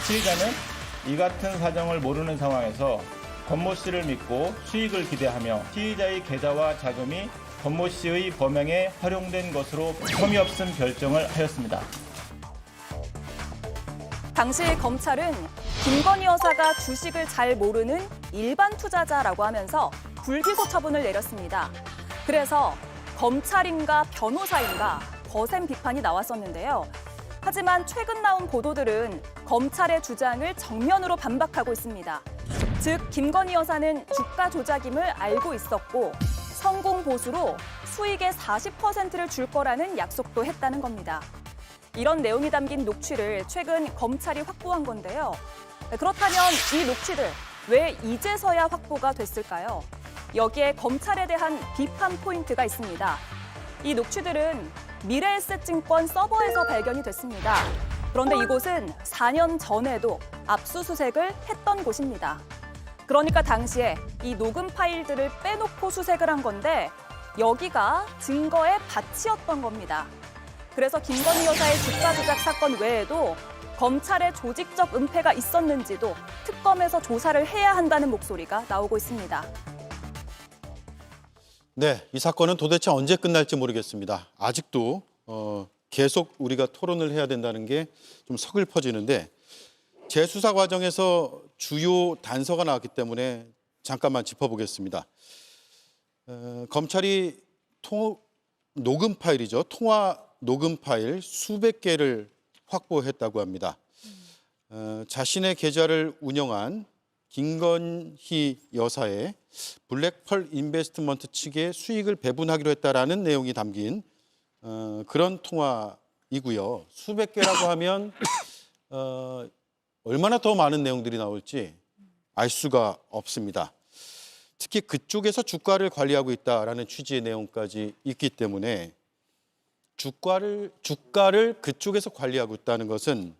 피해자는 이 같은 사정을 모르는 상황에서 권모 씨를 믿고 수익을 기대하며 피의자의 계좌와 자금이 권모 씨의 범행에 활용된 것으로 혐의 없음 결정을 하였습니다. 당시 검찰은 김건희 여사가 주식을 잘 모르는 일반 투자자라고 하면서 불기소 처분을 내렸습니다. 그래서 검찰인가 변호사인가 거센 비판이 나왔었는데요. 하지만 최근 나온 보도들은 검찰의 주장을 정면으로 반박하고 있습니다. 즉, 김건희 여사는 주가 조작임을 알고 있었고 성공 보수로 수익의 40%를 줄 거라는 약속도 했다는 겁니다. 이런 내용이 담긴 녹취를 최근 검찰이 확보한 건데요. 그렇다면 이 녹취들 왜 이제서야 확보가 됐을까요? 여기에 검찰에 대한 비판 포인트가 있습니다. 이 녹취들은 미래에셋증권 서버에서 발견이 됐습니다. 그런데 이곳은 4년 전에도 압수수색을 했던 곳입니다. 그러니까 당시에 이 녹음 파일들을 빼놓고 수색을 한 건데 여기가 증거의 밭이었던 겁니다. 그래서 김건희 여사의 주가 조작 사건 외에도 검찰의 조직적 은폐가 있었는지도 특검에서 조사를 해야 한다는 목소리가 나오고 있습니다. 네, 이 사건은 도대체 언제 끝날지 모르겠습니다. 아직도 계속 우리가 토론을 해야 된다는 게 좀 서글퍼지는데 재수사 과정에서 주요 단서가 나왔기 때문에 잠깐만 짚어보겠습니다. 검찰이 녹음 파일이죠. 통화 녹음 파일 수백 개를 확보했다고 합니다. 자신의 계좌를 운영한 김건희 여사의 블랙펄 인베스트먼트 측에 수익을 배분하기로 했다라는 내용이 담긴 그런 통화이고요. 수백 개라고 하면 얼마나 더 많은 내용들이 나올지 알 수가 없습니다. 특히 그쪽에서 주가를 관리하고 있다라는 취지의 내용까지 있기 때문에 주가를 그쪽에서 관리하고 있다는 것은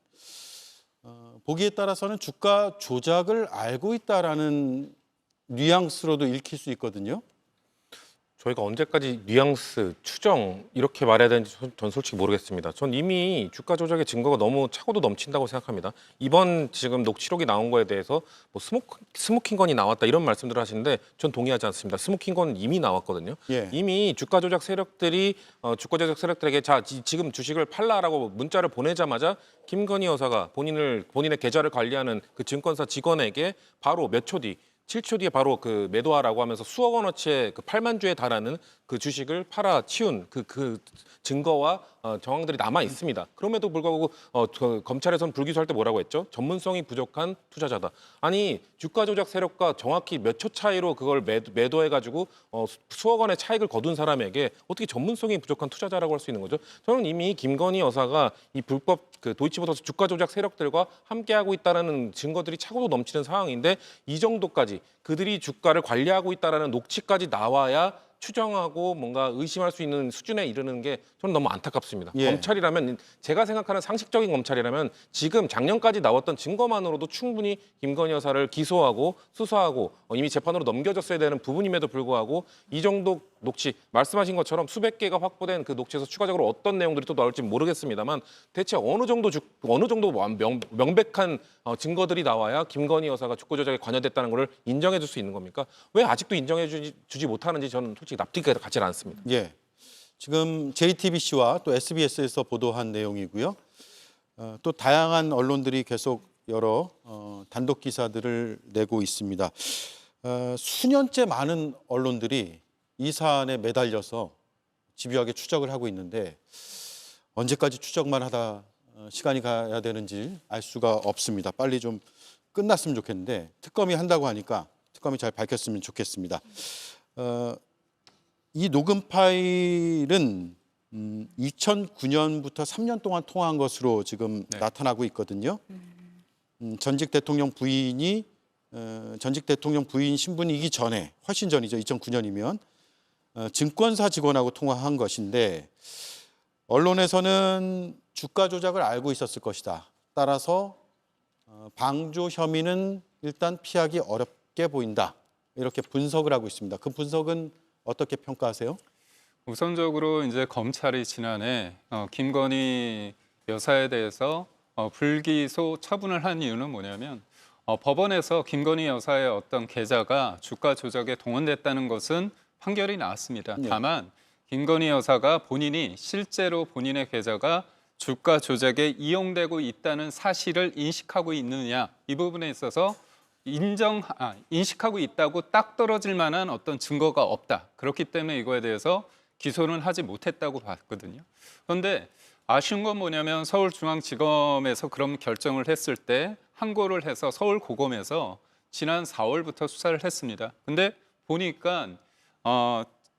보기에 따라서는 주가 조작을 알고 있다라는 뉘앙스로도 읽힐 수 있거든요. 저희가 언제까지 뉘앙스, 추정 이렇게 말해야 되는지 전 솔직히 모르겠습니다. 전 이미 주가 조작의 증거가 너무 차고도 넘친다고 생각합니다. 이번 지금 녹취록이 나온 거에 대해서 뭐 스모킹건이 나왔다 이런 말씀들을 하시는데 전 동의하지 않습니다. 스모킹건은 이미 나왔거든요. 예. 이미 주가 조작 세력들이 주가 조작 세력들에게 자 지금 주식을 팔라라고 문자를 보내자마자 김건희 여사가 본인의 계좌를 관리하는 그 증권사 직원에게 바로 몇 초 뒤 7초 뒤에 바로 그 매도하라고 하면서 수억 원어치의 그 8만 주에 달하는 그 주식을 팔아 치운 그 증거와 정황들이 남아 있습니다. 그럼에도 불구하고 검찰에서는 불기소할 때 뭐라고 했죠? 전문성이 부족한 투자자다. 아니 주가 조작 세력과 정확히 몇 초 차이로 그걸 매도해가지고 수억 원의 차익을 거둔 사람에게 어떻게 전문성이 부족한 투자자라고 할 수 있는 거죠? 저는 이미 김건희 여사가 이 불법 그 도이치모터스 주가 조작 세력들과 함께하고 있다는 증거들이 차고도 넘치는 상황인데 이 정도까지 그들이 주가를 관리하고 있다는 녹취까지 나와야 추정하고 뭔가 의심할 수 있는 수준에 이르는 게 저는 너무 안타깝습니다. 예. 검찰이라면 제가 생각하는 상식적인 검찰이라면 지금 작년까지 나왔던 증거만으로도 충분히 김건희 여사를 기소하고 수사하고 이미 재판으로 넘겨졌어야 되는 부분임에도 불구하고 이 정도 녹취 말씀하신 것처럼 수백 개가 확보된 그 녹취에서 추가적으로 어떤 내용들이 또 나올지 모르겠습니다만 대체 어느 정도 명백한 증거들이 나와야 김건희 여사가 주가 조작에 관여됐다는 것을 인정해 줄 수 있는 겁니까? 왜 아직도 인정해 주지 못하는지 저는 솔직히 납득이 가지 않습니다. 예, 지금 JTBC와 또 SBS에서 보도한 내용이고요. 또 다양한 언론들이 계속 여러 단독 기사들을 내고 있습니다. 수년째 많은 언론들이 이 사안에 매달려서 집요하게 추적을 하고 있는데 언제까지 추적만 하다 시간이 가야 되는지 알 수가 없습니다. 빨리 좀 끝났으면 좋겠는데 특검이 한다고 하니까 특검이 잘 밝혔으면 좋겠습니다. 이 녹음 파일은 2009년부터 3년 동안 통화한 것으로 지금 나타나고 있거든요. 전직 대통령 부인 신분이기 전에 훨씬 전이죠. 2009년이면 증권사 직원하고 통화한 것인데 언론에서는 주가 조작을 알고 있었을 것이다. 따라서 방조 혐의는 일단 피하기 어렵게 보인다. 이렇게 분석을 하고 있습니다. 그 분석은 어떻게 평가하세요? 우선적으로 이제 검찰이 지난해 김건희 여사에 대해서 불기소 처분을 한 이유는 뭐냐면 법원에서 김건희 여사의 어떤 계좌가 주가 조작에 동원됐다는 것은 판결이 나왔습니다. 네. 다만 김건희 여사가 본인이 실제로 본인의 계좌가 주가 조작에 이용되고 있다는 사실을 인식하고 있느냐, 이 부분에 있어서 인식하고 있다고 딱 떨어질 만한 어떤 증거가 없다. 그렇기 때문에 이거에 대해서 기소는 하지 못했다고 봤거든요. 그런데 아쉬운 건 뭐냐면 서울중앙지검에서 그런 결정을 했을 때 항고를 해서 서울고검에서 지난 4월부터 수사를 했습니다. 근데 보니까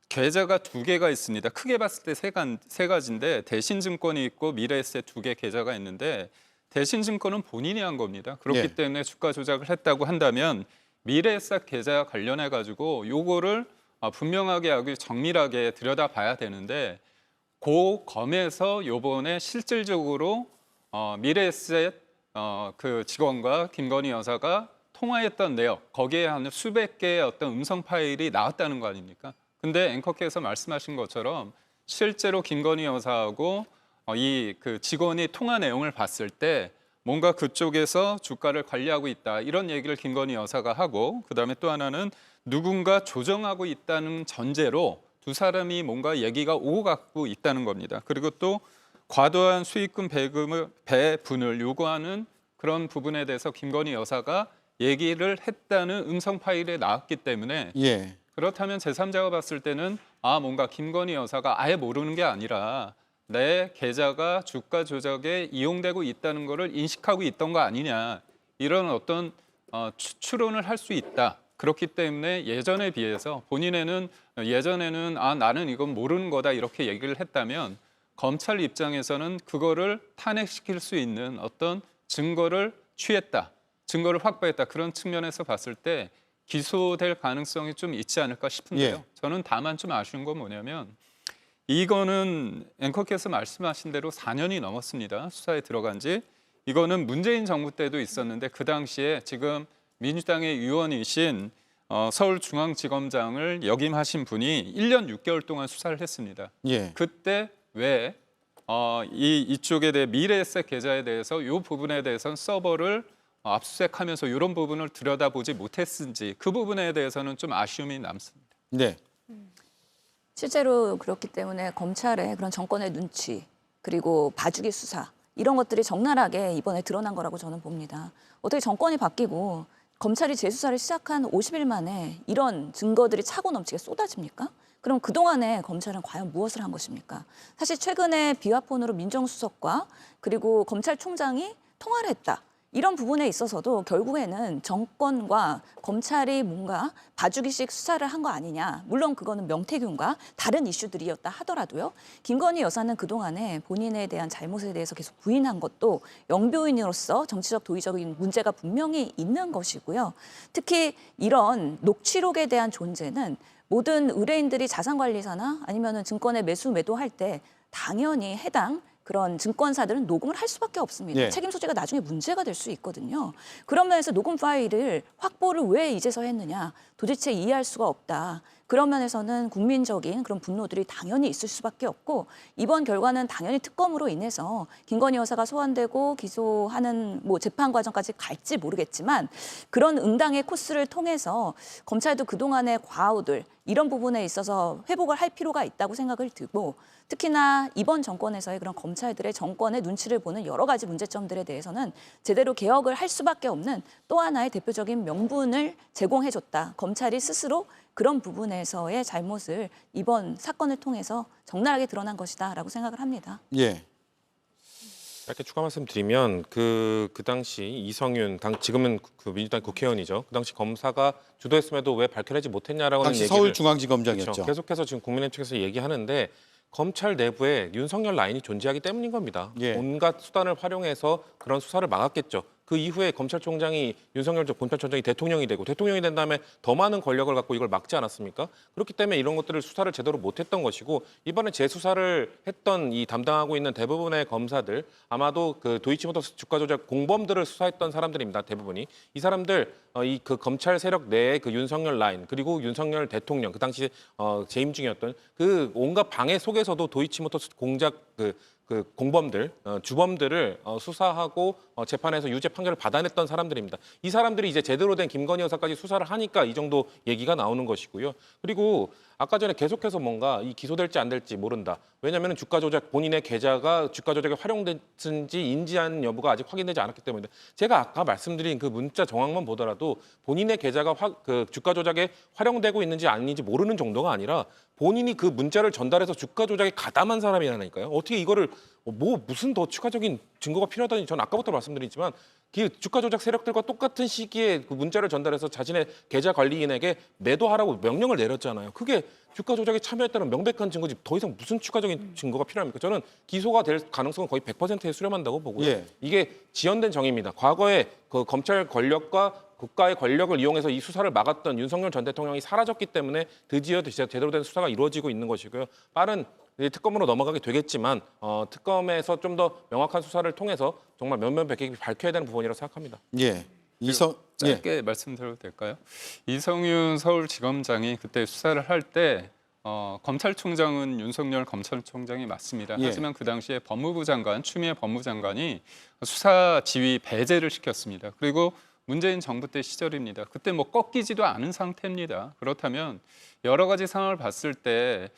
계좌가 2개가 있습니다. 크게 봤을 때 세 가지인데 대신증권이 있고 미래에셋 2개 계좌가 있는데 대신증권은 본인이 한 겁니다. 그렇기 네. 때문에 주가 조작을 했다고 한다면 미래에셋 계좌 관련해 가지고 요거를 분명하게 하고 정밀하게 들여다봐야 되는데 고검에서 요번에 실질적으로 미래에셋 그 직원과 김건희 여사가 통화했던 내역, 거기에 한 수백 개의 어떤 음성 파일이 나왔다는 거 아닙니까? 근데 앵커께서 말씀하신 것처럼 실제로 김건희 여사하고 이 그 직원이 통화 내용을 봤을 때 뭔가 그쪽에서 주가를 관리하고 있다, 이런 얘기를 김건희 여사가 하고, 그다음에 또 하나는 누군가 조정하고 있다는 전제로 두 사람이 뭔가 얘기가 오고 가고 있다는 겁니다. 그리고 또 과도한 수익금 배분을 요구하는 그런 부분에 대해서 김건희 여사가 얘기를 했다는 음성 파일에 나왔기 때문에 예. 그렇다면 제3자가 봤을 때는 뭔가 김건희 여사가 아예 모르는 게 아니라 내 계좌가 주가 조작에 이용되고 있다는 것을 인식하고 있던 거 아니냐, 이런 어떤 추론을 할 수 있다. 그렇기 때문에 예전에 비해서 본인에는 예전에는 나는 이건 모르는 거다 이렇게 얘기를 했다면 검찰 입장에서는 그거를 탄핵시킬 수 있는 어떤 증거를 취했다, 증거를 확보했다, 그런 측면에서 봤을 때 기소될 가능성이 좀 있지 않을까 싶은데요. 예. 저는 다만 좀 아쉬운 건 뭐냐면 이거는 앵커께서 말씀하신 대로 4년이 넘었습니다. 수사에 들어간 지. 이거는 문재인 정부 때도 있었는데 그 당시에 지금 민주당의 의원이신 서울중앙지검장을 역임하신 분이 1년 6개월 동안 수사를 했습니다. 예. 그때 왜 이쪽에 대해 미래에셋 계좌에 대해서 이 부분에 대해서는 서버를 압수수색하면서 이런 부분을 들여다보지 못했는지, 그 부분에 대해서는 좀 아쉬움이 남습니다. 네. 실제로 그렇기 때문에 검찰의 그런 정권의 눈치, 그리고 봐주기 수사, 이런 것들이 적나라하게 이번에 드러난 거라고 저는 봅니다. 어떻게 정권이 바뀌고 검찰이 재수사를 시작한 50일 만에 이런 증거들이 차고 넘치게 쏟아집니까? 그럼 그동안에 검찰은 과연 무엇을 한 것입니까? 사실 최근에 비화폰으로 민정수석과 그리고 검찰총장이 통화를 했다, 이런 부분에 있어서도 결국에는 정권과 검찰이 뭔가 봐주기식 수사를 한 거 아니냐. 물론 그거는 명태균과 다른 이슈들이었다 하더라도요. 김건희 여사는 그동안에 본인에 대한 잘못에 대해서 계속 부인한 것도 영부인으로서 정치적 도의적인 문제가 분명히 있는 것이고요. 특히 이런 녹취록에 대한 존재는 모든 의뢰인들이 자산관리사나 아니면은 증권의 매수 매도할 때 당연히 해당 그런 증권사들은 녹음을 할 수밖에 없습니다. 네. 책임 소재가 나중에 문제가 될 수 있거든요. 그런 면에서 녹음 파일을 확보를 왜 이제서 했느냐, 도대체 이해할 수가 없다. 그런 면에서는 국민적인 그런 분노들이 당연히 있을 수밖에 없고, 이번 결과는 당연히 특검으로 인해서 김건희 여사가 소환되고 기소하는 재판 과정까지 갈지 모르겠지만, 그런 응당의 코스를 통해서 검찰도 그동안의 과오들, 이런 부분에 있어서 회복을 할 필요가 있다고 생각을 들고, 특히나 이번 정권에서의 그런 검찰들의 정권의 눈치를 보는 여러 가지 문제점들에 대해서는 제대로 개혁을 할 수밖에 없는 또 하나의 대표적인 명분을 제공해줬다. 검찰이 스스로 그런 부분에서의 잘못을 이번 사건을 통해서 적나라하게 드러난 것이다라고 생각을 합니다. 예. 짧게 추가 말씀드리면 그 당시 이성윤 지금은 그 민주당 국회의원이죠. 그 당시 검사가 주도했음에도 왜 밝혀내지 못했냐라고 하는 당시 얘기를 서울중앙지검장이었죠. 그렇죠. 계속해서 지금 국민의힘 측에서 얘기하는데 검찰 내부에 윤석열 라인이 존재하기 때문인 겁니다. 예. 온갖 수단을 활용해서 그런 수사를 막았겠죠. 그 이후에 검찰총장이 윤석열 검찰총장이 대통령이 되고 대통령이 된 다음에 더 많은 권력을 갖고 이걸 막지 않았습니까? 그렇기 때문에 이런 것들을 수사를 제대로 못했던 것이고, 이번에 재수사를 했던 이 담당하고 있는 대부분의 검사들 아마도 그 도이치모터스 주가 조작 공범들을 수사했던 사람들입니다. 대부분이 이 사람들 이 그 검찰 세력 내의 그 윤석열 라인, 그리고 윤석열 대통령 그 당시 재임 중이었던 그 온갖 방해 속에서도 도이치모터스 공작 그 그 공범들, 주범들을 수사하고 재판에서 유죄 판결을 받아냈던 사람들입니다. 이 사람들이 이제 제대로 된 김건희 여사까지 수사를 하니까 이 정도 얘기가 나오는 것이고요. 그리고 아까 전에 계속해서 뭔가 이 기소될지 안 될지 모른다. 왜냐하면 주가 조작 본인의 계좌가 주가 조작에 활용됐는지 인지한 여부가 아직 확인되지 않았기 때문입니다. 제가 아까 말씀드린 그 문자 정황만 보더라도 본인의 계좌가 그 주가 조작에 활용되고 있는지 아닌지 모르는 정도가 아니라 본인이 그 문자를 전달해서 주가 조작에 가담한 사람이라니까요. 어떻게 이거를 무슨 더 추가적인 증거가 필요하다니 저는 아까부터 말씀드리지만 그 주가 조작 세력들과 똑같은 시기에 그 문자를 전달해서 자신의 계좌 관리인에게 매도하라고 명령을 내렸잖아요. 그게 주가 조작에 참여했다는 명백한 증거지 더 이상 무슨 추가적인 증거가 필요합니까? 저는 기소가 될 가능성은 거의 100%에 수렴한다고 보고요. 예. 이게 지연된 정의입니다. 과거에 그 검찰 권력과 국가의 권력을 이용해서 이 수사를 막았던 윤석열 전 대통령이 사라졌기 때문에 드디어 제대로 된 수사가 이루어지고 있는 것이고요. 빠른 특검으로 넘어가게 되겠지만 특검에서 좀 더 명확한 수사를 통해서 정말 면면백객이 밝혀야 되는 부분이라고 생각합니다. 예. 짧게 말씀드려도 될까요? 이성윤 서울지검장이 그때 수사를 할 때 검찰총장은 윤석열 검찰총장이 맞습니다. 예. 하지만 그 당시에 법무부 장관, 추미애 법무장관이 수사 지휘 배제를 시켰습니다. 그리고 문재인 정부 때 시절입니다. 그때 뭐 꺾이지도 않은 상태입니다. 그렇다면 여러 가지 상황을 봤을 때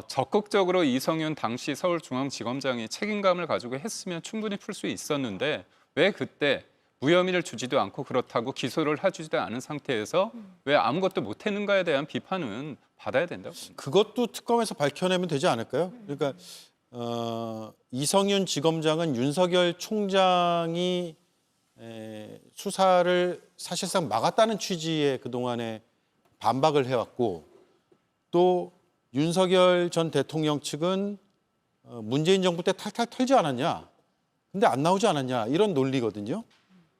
적극적으로 이성윤 당시 서울중앙지검장이 책임감을 가지고 했으면 충분히 풀 수 있었는데 왜 그때 무혐의를 주지도 않고 그렇다고 기소를 해주지도 않은 상태에서 왜 아무것도 못했는가에 대한 비판은 받아야 된다고 봅니다. 그것도 특검에서 밝혀내면 되지 않을까요? 그러니까 이성윤 지검장은 윤석열 총장이 수사를 사실상 막았다는 취지의 그동안에 반박을 해왔고 또 윤석열 전 대통령 측은 문재인 정부 때 탈탈 털지 않았냐 근데 안 나오지 않았냐 이런 논리거든요.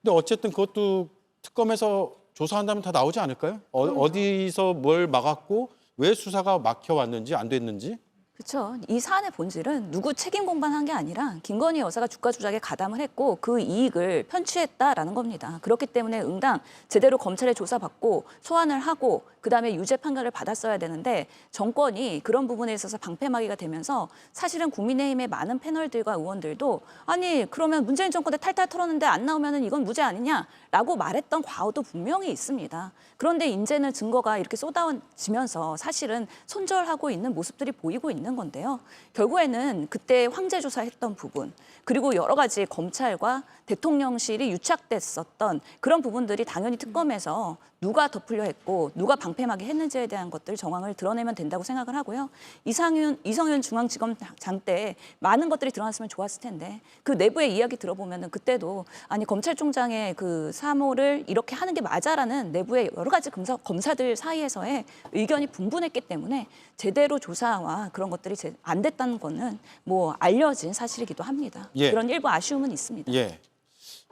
근데 어쨌든 그것도 특검에서 조사한다면 다 나오지 않을까요? 어디서 뭘 막았고 왜 수사가 막혀왔는지 안 됐는지. 그렇죠. 이 사안의 본질은 누구 책임 공방한 게 아니라 김건희 여사가 주가 조작에 가담을 했고 그 이익을 편취했다라는 겁니다. 그렇기 때문에 응당 제대로 검찰에 조사받고 소환을 하고 그다음에 유죄 판결을 받았어야 되는데 정권이 그런 부분에 있어서 방패막이가 되면서 사실은 국민의힘의 많은 패널들과 의원들도 아니 그러면 문재인 정권 때 탈탈 털었는데 안 나오면은 이건 무죄 아니냐라고 말했던 과오도 분명히 있습니다. 그런데 이제는 증거가 이렇게 쏟아지면서 사실은 손절하고 있는 모습들이 보이고 있는 건데요. 결국에는 그때 황제 조사했던 부분 그리고 여러 가지 검찰과 대통령실이 유착됐었던 그런 부분들이 당연히 특검에서 누가 덮으려 했고 누가 방패막이 했는지에 대한 것들 정황을 드러내면 된다고 생각을 하고요. 이성윤 중앙지검장 때 많은 것들이 드러났으면 좋았을 텐데 그 내부의 이야기 들어보면은 그때도 아니 검찰총장의 그 사모를 이렇게 하는 게 맞아라는 내부의 여러 가지 검사들 사이에서의 의견이 분분했기 때문에 제대로 조사와 그런 것들이 안 됐다는 거는 뭐 알려진 사실이기도 합니다. 예. 그런 일부 아쉬움은 있습니다. 예.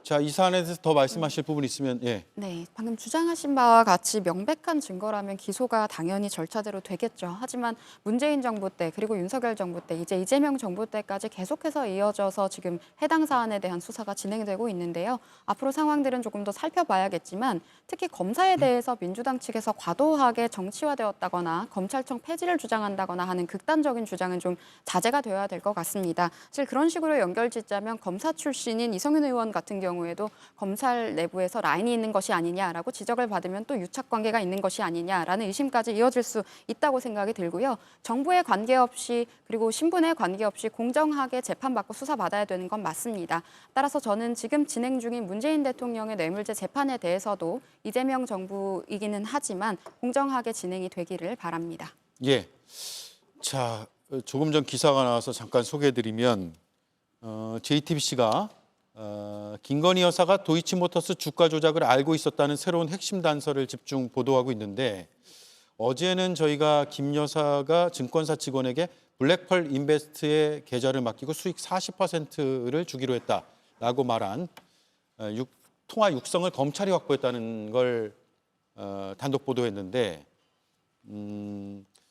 자, 이 사안에 대해서 더 말씀하실 부분 있으면 예. 네, 방금 주장하신 바와 같이 명백한 증거라면 기소가 당연히 절차대로 되겠죠. 하지만 문재인 정부 때 그리고 윤석열 정부 때 이제 이재명 정부 때까지 계속해서 이어져서 지금 해당 사안에 대한 수사가 진행되고 있는데요. 앞으로 상황들은 조금 더 살펴봐야겠지만 특히 검사에 대해서 민주당 측에서 과도하게 정치화되었다거나 검찰청 폐지를 주장한다거나 하는 극단적인 주장은 좀 자제가 되어야 될 것 같습니다. 사실 그런 식으로 연결짓자면 검사 출신인 이성윤 의원 같은 경우에도 검찰 내부에서 라인이 있는 것이 아니냐라고 지적을 받으면 또 유착 관계가 있는 것이 아니냐라는 의심까지 이어질 수 있다고 생각이 들고요. 정부에 관계없이 그리고 신분에 관계없이 공정하게 재판받고 수사받아야 되는 건 맞습니다. 따라서 저는 지금 진행 중인 문재인 대통령의 뇌물죄 재판에 대해서도 이재명 정부이기는 하지만 공정하게 진행이 되기를 바랍니다. 예. 자, 조금 전 기사가 나와서 잠깐 소개해드리면 JTBC가 김건희 여사가 도이치모터스 주가 조작을 알고 있었다는 새로운 핵심 단서를 집중 보도하고 있는데 어제는 저희가 김 여사가 증권사 직원에게 블랙펄 인베스트의 계좌를 맡기고 수익 40%를 주기로 했다라고 말한 통화 육성을 검찰이 확보했다는 걸 단독 보도했는데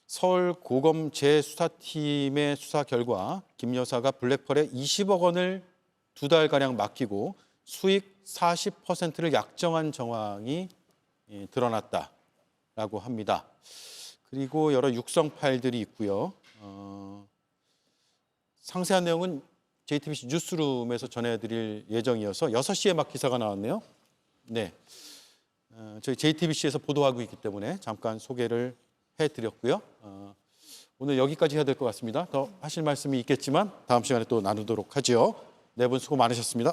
서울 고검 재수사팀의 수사 결과 김 여사가 블랙펄에 20억 원을 2달가량 맡기고 수익 40%를 약정한 정황이 드러났다라고 합니다. 그리고 여러 육성 파일들이 있고요. 상세한 내용은 JTBC 뉴스룸에서 전해드릴 예정이어서 6시에 막 기사가 나왔네요. 네, 저희 JTBC에서 보도하고 있기 때문에 잠깐 소개를 해드렸고요. 오늘 여기까지 해야 될 것 같습니다. 더 하실 말씀이 있겠지만 다음 시간에 또 나누도록 하죠. 네 분 수고 많으셨습니다.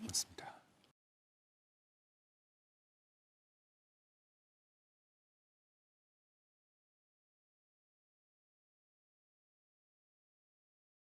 맞습니다.